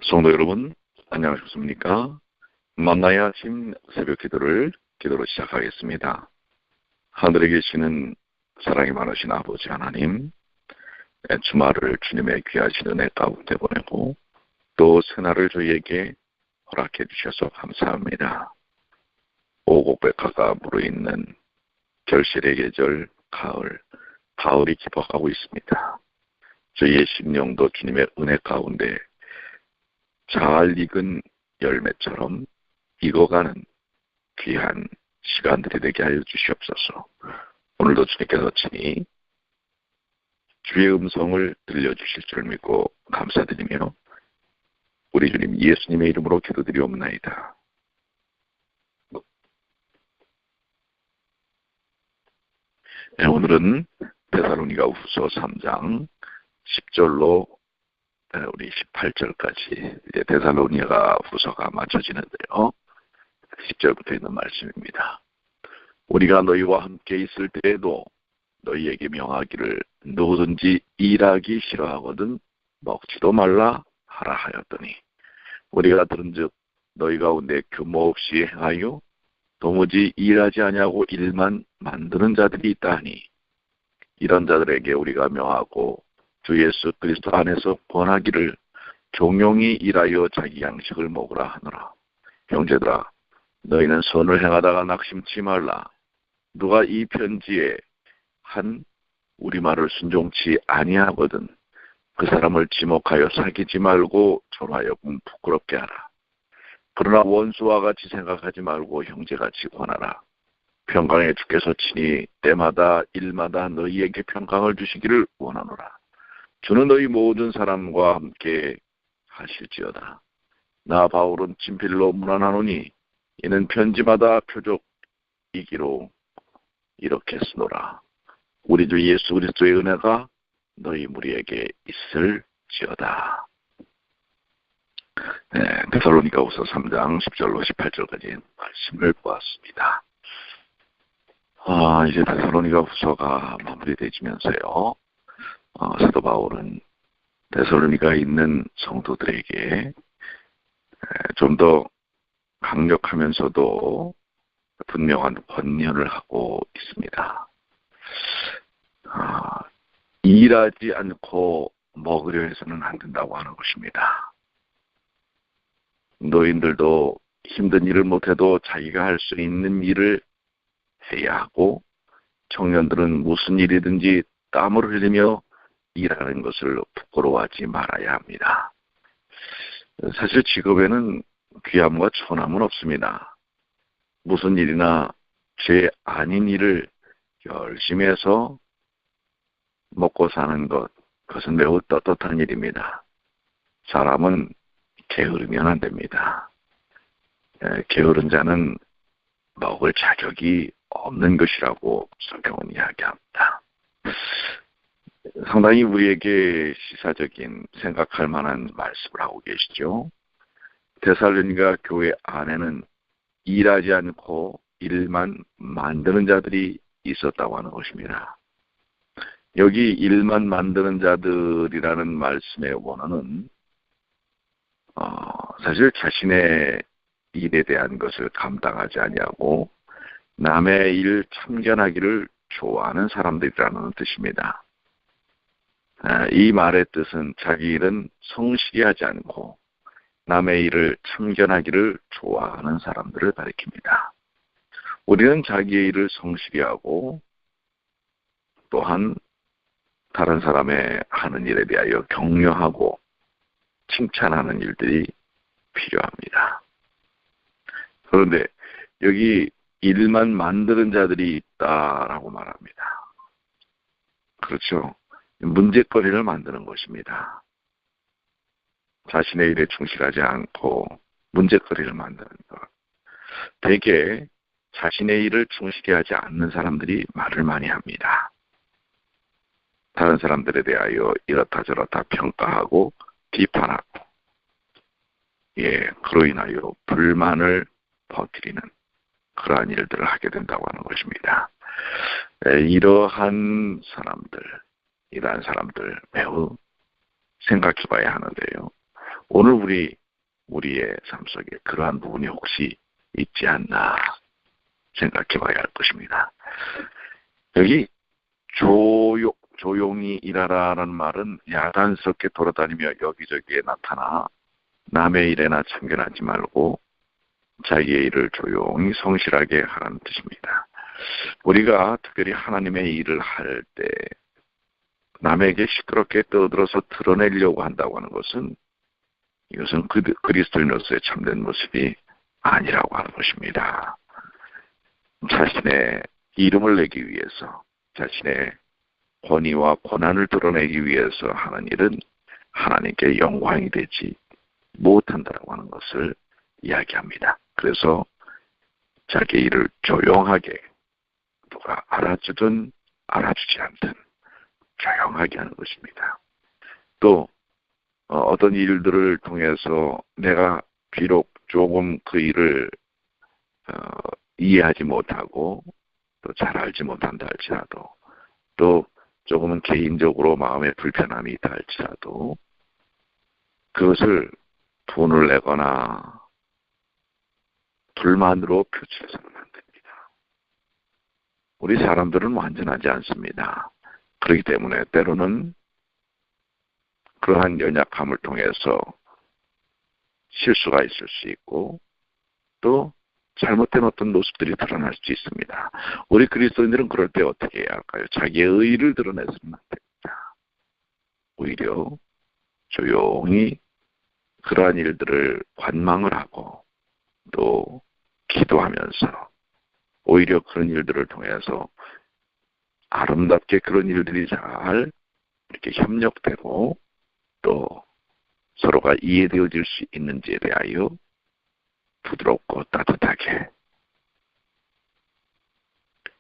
성도 여러분, 안녕하셨습니까? 만나의 아침 새벽 기도로 시작하겠습니다. 하늘에 계시는 사랑이 많으신 아버지 하나님, 주말을 주님의 귀하신 은혜 가운데 보내고 또 새날을 저희에게 허락해 주셔서 감사합니다. 오곡백화가 무르익는 결실의 계절 가을이 기복하고 있습니다. 저희의 심령도 주님의 은혜 가운데 잘 익은 열매처럼 익어가는 귀한 시간들이 되게 하여 주시옵소서. 오늘도 주님께서 친히 주의 음성을 들려주실 줄 믿고 감사드리며 우리 주님 예수님의 이름으로 기도드리옵나이다. 오늘은 데살로니가 후서 3장 10절로 우리 18절까지 이제 데살로니가 후서가 맞춰지는데요. 10절부터 있는 말씀입니다. 우리가 너희와 함께 있을 때에도 너희에게 명하기를 누구든지 일하기 싫어하거든 먹지도 말라 하라 하였더니 우리가 들은즉 너희 가운데 규모 없이 행하여 도무지 일하지 아니하고 일만 만드는 자들이 있다 하니 이런 자들에게 우리가 명하고 주 예수 그리스도 안에서 권하기를 종용이 일하여 자기 양식을 먹으라 하노라. 형제들아, 너희는 선을 행하다가 낙심치 말라. 누가 이 편지에 한 우리말을 순종치 아니하거든 그 사람을 지목하여 사귀지 말고 저하여금 부끄럽게 하라. 그러나 원수와 같이 생각하지 말고 형제같이 권하라. 평강의 주께서 친히 때마다 일마다 너희에게 평강을 주시기를 원하노라. 주는 너희 모든 사람과 함께 하실지어다. 나 바울은 친필로 문안하노니 이는 편지마다 표적이기로 이렇게 쓰노라. 우리 주 예수 그리스도의 은혜가 너희 무리에게 있을지어다. 데살로니가후서 3장 10절로 18절까지 말씀을 보았습니다. 이제 데살로니가후서가 마무리되지면서요. 사도 바울은 데살로니가에 있는 성도들에게 좀 더 강력하면서도 분명한 권면을 하고 있습니다. 일하지 않고 먹으려 해서는 안 된다고 하는 것입니다. 노인들도 힘든 일을 못해도 자기가 할 수 있는 일을 해야 하고 청년들은 무슨 일이든지 땀을 흘리며 일하는 것을 부끄러워하지 말아야 합니다. 사실 직업에는 귀함과 천함은 없습니다. 무슨 일이나 죄 아닌 일을 열심히 해서 먹고 사는 것, 그것은 매우 떳떳한 일입니다. 사람은 게으르면 안 됩니다. 게으른 자는 먹을 자격이 없는 것이라고 성경은 이야기합니다. 상당히 우리에게 시사적인 생각할 만한 말씀을 하고 계시죠. 데살로니가 교회 안에는 일하지 않고 일만 만드는 자들이 있었다고 하는 것입니다. 여기 일만 만드는 자들이라는 말씀의 원어는 사실 자신의 일에 대한 것을 감당하지 아니하고 남의 일 참견하기를 좋아하는 사람들이라는 뜻입니다. 이 말의 뜻은 자기 일은 성실히 하지 않고 남의 일을 참견하기를 좋아하는 사람들을 가리킵니다. 우리는 자기의 일을 성실히 하고 또한 다른 사람의 하는 일에 대하여 격려하고 칭찬하는 일들이 필요합니다. 그런데 여기 일만 만드는 자들이 있다라고 말합니다. 그렇죠. 문제거리를 만드는 것입니다. 자신의 일에 충실하지 않고 문제거리를 만드는 것. 대개 자신의 일을 충실히 하지 않는 사람들이 말을 많이 합니다. 다른 사람들에 대하여 이렇다 저렇다 평가하고 비판하고 그로 인하여 불만을 퍼뜨리는 그러한 일들을 하게 된다고 하는 것입니다. 이러한 사람들 매우 생각해 봐야 하는데요. 오늘 우리의 삶 속에 그러한 부분이 혹시 있지 않나 생각해 봐야 할 것입니다. 여기 조용히 일하라는 말은 야단스럽게 돌아다니며 여기저기에 나타나 남의 일에나 참견하지 말고 자기의 일을 조용히 성실하게 하라는 뜻입니다. 우리가 특별히 하나님의 일을 할 때 남에게 시끄럽게 떠들어서 드러내려고 한다고 하는 것은 이것은 그리스도인으로서의 참된 모습이 아니라고 하는 것입니다. 자신의 이름을 내기 위해서, 자신의 권위와 권한을 드러내기 위해서 하는 일은 하나님께 영광이 되지 못한다라고 하는 것을 이야기합니다. 그래서 자기 일을 조용하게, 누가 알아주든 알아주지 않든 조용하게 하는 것입니다. 또 어떤 일들을 통해서 내가 비록 조금 그 일을 이해하지 못하고 또 잘 알지 못한다 할지라도, 또 조금은 개인적으로 마음에 불편함이 있다 할지라도 그것을 돈을 내거나 불만으로 표출해서는 안 됩니다. 우리 사람들은 완전하지 않습니다. 그렇기 때문에 때로는 그러한 연약함을 통해서 실수가 있을 수 있고 또 잘못된 어떤 모습들이 드러날 수 있습니다. 우리 그리스도인들은 그럴 때 어떻게 해야 할까요? 자기의 의의를 드러내서는 안 됩니다. 오히려 조용히 그러한 일들을 관망을 하고 또 기도하면서 오히려 그런 일들을 통해서 아름답게 그런 일들이 잘 이렇게 협력되고 또 서로가 이해되어질 수 있는지에 대하여 부드럽고 따뜻하게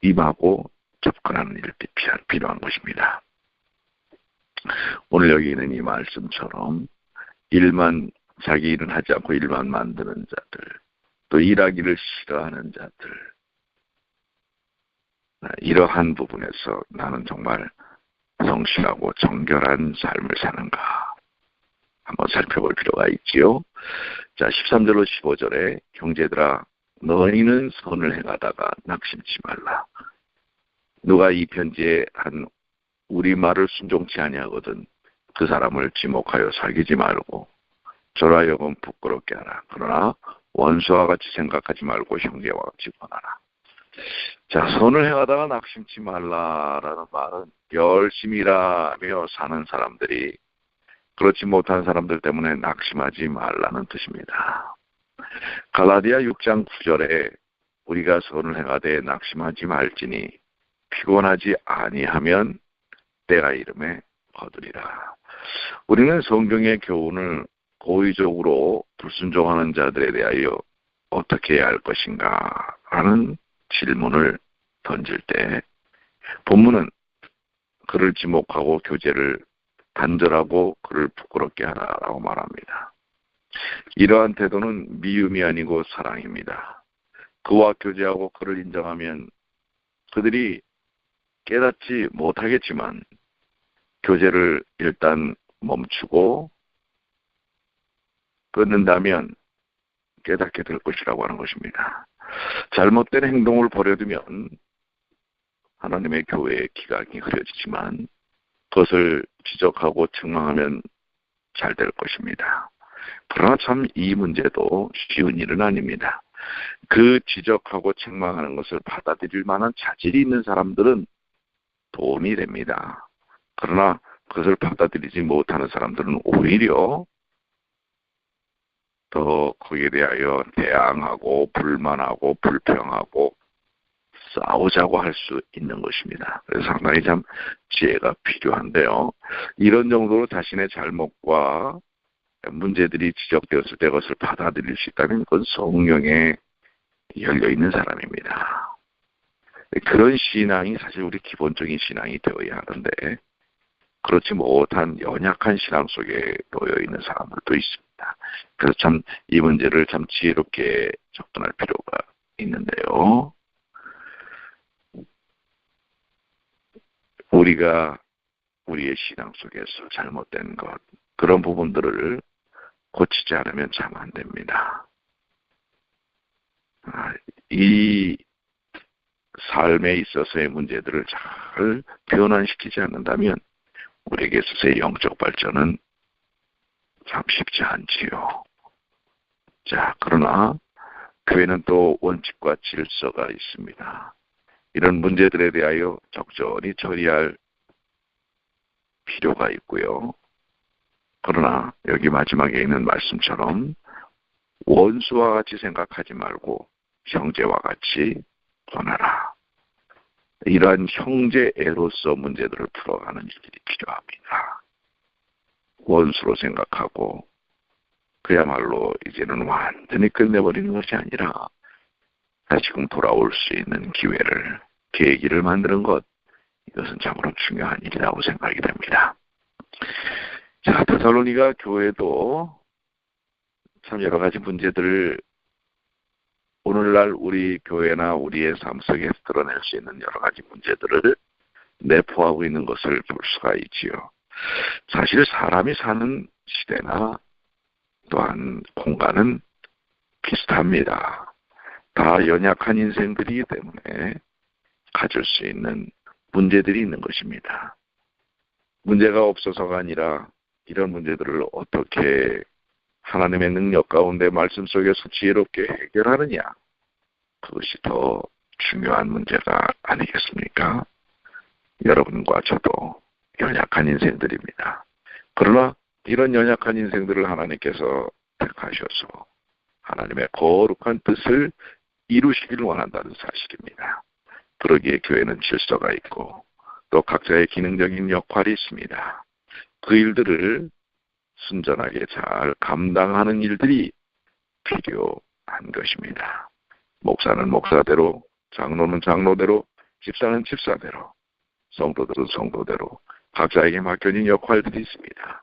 임하고 접근하는 일들이 필요한 것입니다. 오늘 여기 있는 이 말씀처럼 자기 일은 하지 않고 일만 만드는 자들, 또 일하기를 싫어하는 자들, 이러한 부분에서 나는 정말 성실하고 정결한 삶을 사는가 한번 살펴볼 필요가 있지요. 자, 13절로 15절에 형제들아 너희는 선을 행하다가 낙심치 말라. 누가 이 편지에 한 우리 말을 순종치 아니하거든 그 사람을 지목하여 사귀지 말고 저로 하여금 부끄럽게 하라. 그러나 원수와 같이 생각하지 말고 형제와 같이 권하라. 자, 선을 행하다가 낙심치 말라라는 말은 열심히 일하며 사는 사람들이 그렇지 못한 사람들 때문에 낙심하지 말라는 뜻입니다. 갈라디아 6장 9절에 우리가 선을 행하되 낙심하지 말지니 피곤하지 아니하면 때가 이름에 거두리라. 우리는 성경의 교훈을 고의적으로 불순종하는 자들에 대하여 어떻게 해야 할 것인가 하는 질문을 던질 때 본문은 그를 지목하고 교제를 단절하고 그를 부끄럽게 하라라고 말합니다. 이러한 태도는 미움이 아니고 사랑입니다. 그와 교제하고 그를 인정하면 그들이 깨닫지 못하겠지만 교제를 일단 멈추고 끊는다면 깨닫게 될 것이라고 하는 것입니다. 잘못된 행동을 버려두면 하나님의 교회의 기강이 흐려지지만 그것을 지적하고 책망하면 잘 될 것입니다. 그러나 참 이 문제도 쉬운 일은 아닙니다. 그 지적하고 책망하는 것을 받아들일 만한 자질이 있는 사람들은 도움이 됩니다. 그러나 그것을 받아들이지 못하는 사람들은 오히려 더 거기에 대하여 대항하고 불만하고 불평하고 싸우자고 할 수 있는 것입니다. 그래서 상당히 참 지혜가 필요한데요. 이런 정도로 자신의 잘못과 문제들이 지적되었을 때 그것을 받아들일 수 있다면 그건 성령에 열려있는 사람입니다. 그런 신앙이 사실 우리 기본적인 신앙이 되어야 하는데 그렇지 못한 연약한 신앙 속에 놓여있는 사람들도 있습니다. 그래서 참 이 문제를 참 지혜롭게 접근할 필요가 있는데요. 우리가 우리의 신앙 속에서 잘못된 것, 그런 부분들을 고치지 않으면 참 안 됩니다. 이 삶에 있어서의 문제들을 잘 변환시키지 않는다면 우리에게 있어서의 영적 발전은 참 쉽지 않지요. 자, 그러나 교회는 또 원칙과 질서가 있습니다. 이런 문제들에 대하여 적절히 처리할 필요가 있고요. 그러나 여기 마지막에 있는 말씀처럼 원수와 같이 생각하지 말고 형제와 같이 권하라. 이러한 형제애로서 문제들을 풀어가는 일들이 필요합니다. 원수로 생각하고 그야말로 이제는 완전히 끝내버리는 것이 아니라 다시금 돌아올 수 있는 기회를, 계기를 만드는 것, 이것은 참으로 중요한 일이라고 생각이 됩니다. 자, 데살로니가 교회도 참 여러 가지 문제들을 오늘날 우리 교회나 우리의 삶 속에서 드러낼 수 있는 여러 가지 문제들을 내포하고 있는 것을 볼 수가 있지요. 사실 사람이 사는 시대나 또한 공간은 비슷합니다. 다 연약한 인생들이기 때문에 가질 수 있는 문제들이 있는 것입니다. 문제가 없어서가 아니라 이런 문제들을 어떻게 하나님의 능력 가운데 말씀 속에서 지혜롭게 해결하느냐, 그것이 더 중요한 문제가 아니겠습니까? 여러분과 저도 연약한 인생들입니다. 그러나 이런 연약한 인생들을 하나님께서 택하셔서 하나님의 거룩한 뜻을 이루시기를 원한다는 사실입니다. 그러기에 교회는 질서가 있고 또 각자의 기능적인 역할이 있습니다. 그 일들을 순전하게 잘 감당하는 일들이 필요한 것입니다. 목사는 목사대로, 장로는 장로대로, 집사는 집사대로, 성도들은 성도대로 각자에게 맡겨진 역할들이 있습니다.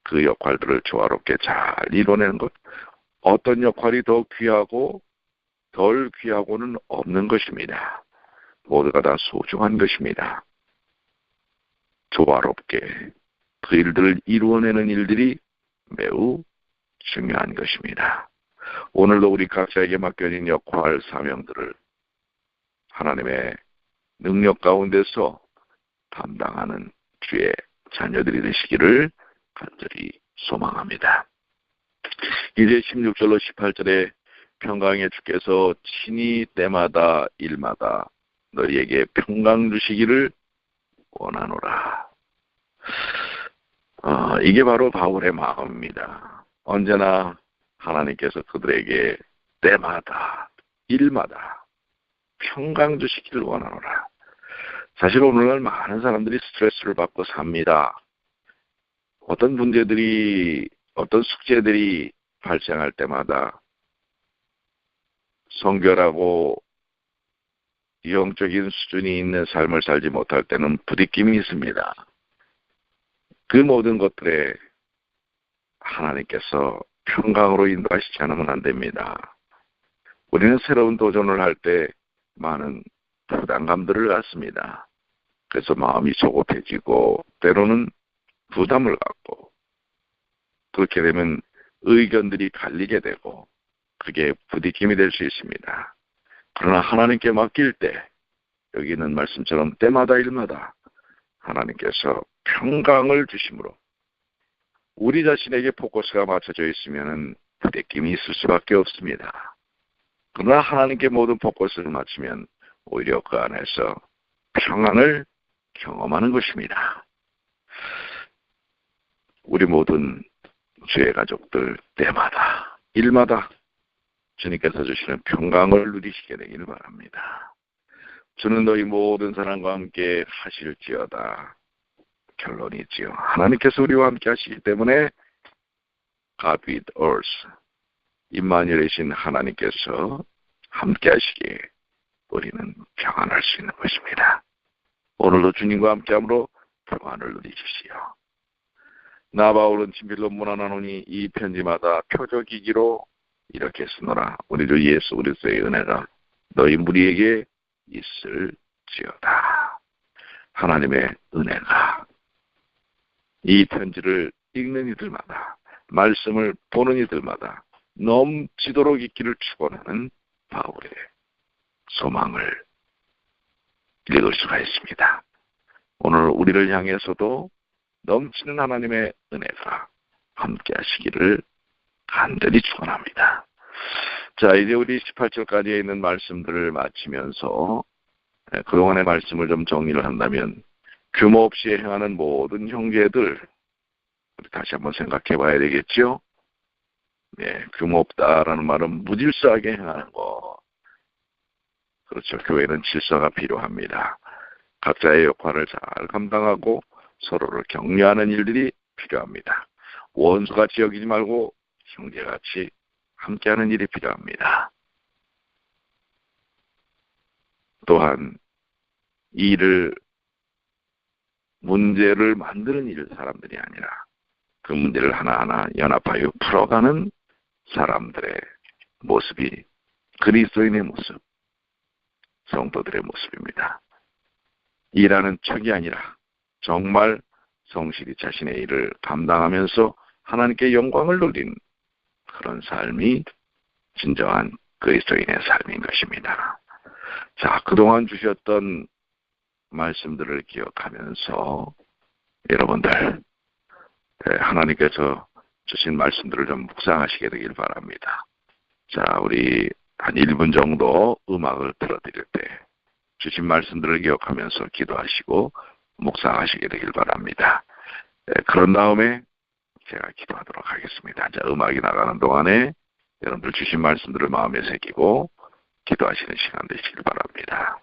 그 역할들을 조화롭게 잘 이뤄내는 것, 어떤 역할이 더 귀하고 덜 귀하고는 없는 것입니다. 모두가 다 소중한 것입니다. 조화롭게 그 일들을 이루어내는 일들이 매우 중요한 것입니다. 오늘도 우리 각자에게 맡겨진 역할, 사명들을 하나님의 능력 가운데서 감당하는 주의 자녀들이 되시기를 간절히 소망합니다. 이제 16절로 18절에 평강의 주께서 친히 때마다 일마다 너희에게 평강 주시기를 원하노라. 이게 바로 바울의 마음입니다. 언제나 하나님께서 그들에게 때마다 일마다 평강 주시기를 원하노라. 사실 오늘날 많은 사람들이 스트레스를 받고 삽니다. 어떤 문제들이, 어떤 숙제들이 발생할 때마다 성결하고 영적인 수준이 있는 삶을 살지 못할 때는 부딪힘이 있습니다. 그 모든 것들에 하나님께서 평강으로 인도하시지 않으면 안 됩니다. 우리는 새로운 도전을 할 때 많은 부담감들을 갖습니다. 그래서 마음이 조급해지고 때로는 부담을 갖고 그렇게 되면 의견들이 갈리게 되고 그게 부딪힘이 될 수 있습니다. 그러나 하나님께 맡길 때 여기 있는 말씀처럼 때마다 일마다 하나님께서 평강을 주심으로 우리 자신에게 포커스가 맞춰져 있으면 부딪힘이 있을 수밖에 없습니다. 그러나 하나님께 모든 포커스를 맞추면 오히려 그 안에서 평안을 경험하는 것입니다. 우리 모든 주의 가족들 때마다 일마다 주님께서 주시는 평강을 누리시게 되기를 바랍니다. 주는 너희 모든 사람과 함께 하실지어다. 결론이 있지요. 하나님께서 우리와 함께 하시기 때문에 God with us, 임마누엘이신 하나님께서 함께 하시기에 우리는 평안할 수 있는 것입니다. 오늘도 주님과 함께함으로 평안을 누리십시오. 나 바울은 친필로 문안하노니 이 편지마다 표적이기로 이렇게 쓰노라. 우리 주 예수 그리스도의 은혜가 너희 무리에게 있을지어다. 하나님의 은혜가 이 편지를 읽는 이들마다 말씀을 보는 이들마다 넘치도록 있기를 축원하는 바울의 소망을 읽을 수가 있습니다. 오늘 우리를 향해서도 넘치는 하나님의 은혜가 함께 하시기를 간절히 축원합니다. 자, 이제 우리 18절까지에 있는 말씀들을 마치면서 그동안의 말씀을 좀 정리를 한다면 규모 없이 행하는 모든 형제들 우리 다시 한번 생각해 봐야 되겠죠? 네, 규모 없다라는 말은 무질서하게 행하는 것. 그렇죠. 교회는 질서가 필요합니다. 각자의 역할을 잘 감당하고 서로를 격려하는 일들이 필요합니다. 원수같이 여기지 말고 형제같이 함께하는 일이 필요합니다. 또한 문제를 만드는 사람들이 아니라 그 문제를 하나하나 연합하여 풀어가는 사람들의 모습이 그리스도인의 모습, 성도들의 모습입니다. 일하는 척이 아니라 정말 성실히 자신의 일을 감당하면서 하나님께 영광을 돌리는 그런 삶이 진정한 그리스도인의 삶인 것입니다. 자, 그동안 주셨던 말씀들을 기억하면서 여러분들 하나님께서 주신 말씀들을 좀 묵상하시게 되길 바랍니다. 자, 우리 한 1분 정도 음악을 틀어드릴 때 주신 말씀들을 기억하면서 기도하시고 묵상하시게 되길 바랍니다. 그런 다음에 제가 기도하도록 하겠습니다. 자, 음악이 나가는 동안에 여러분들 주신 말씀들을 마음에 새기고 기도하시는 시간 되시길 바랍니다.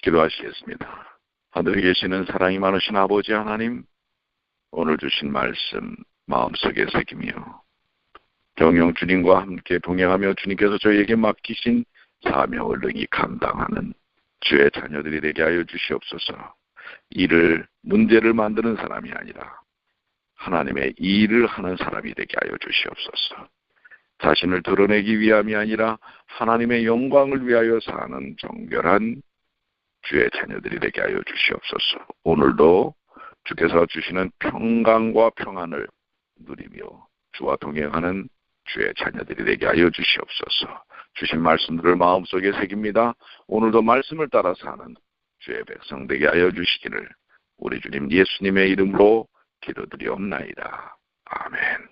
기도하시겠습니다. 하늘에 계시는 사랑이 많으신 아버지 하나님, 오늘 주신 말씀 마음속에 새기며 정령 주님과 함께 동행하며 주님께서 저희에게 맡기신 사명을 능히 감당하는 주의 자녀들이 되게 하여 주시옵소서. 문제를 만드는 사람이 아니라 하나님의 일을 하는 사람이 되게 하여 주시옵소서. 자신을 드러내기 위함이 아니라 하나님의 영광을 위하여 사는 정결한 주의 자녀들이 되게 하여 주시옵소서. 오늘도 주께서 주시는 평강과 평안을 누리며 주와 동행하는 주의 자녀들이 되게 하여 주시옵소서. 주신 말씀들을 마음속에 새깁니다. 오늘도 말씀을 따라 사는 주의 백성 되게 하여 주시기를 우리 주님 예수님의 이름으로 기도드리옵나이다. 아멘.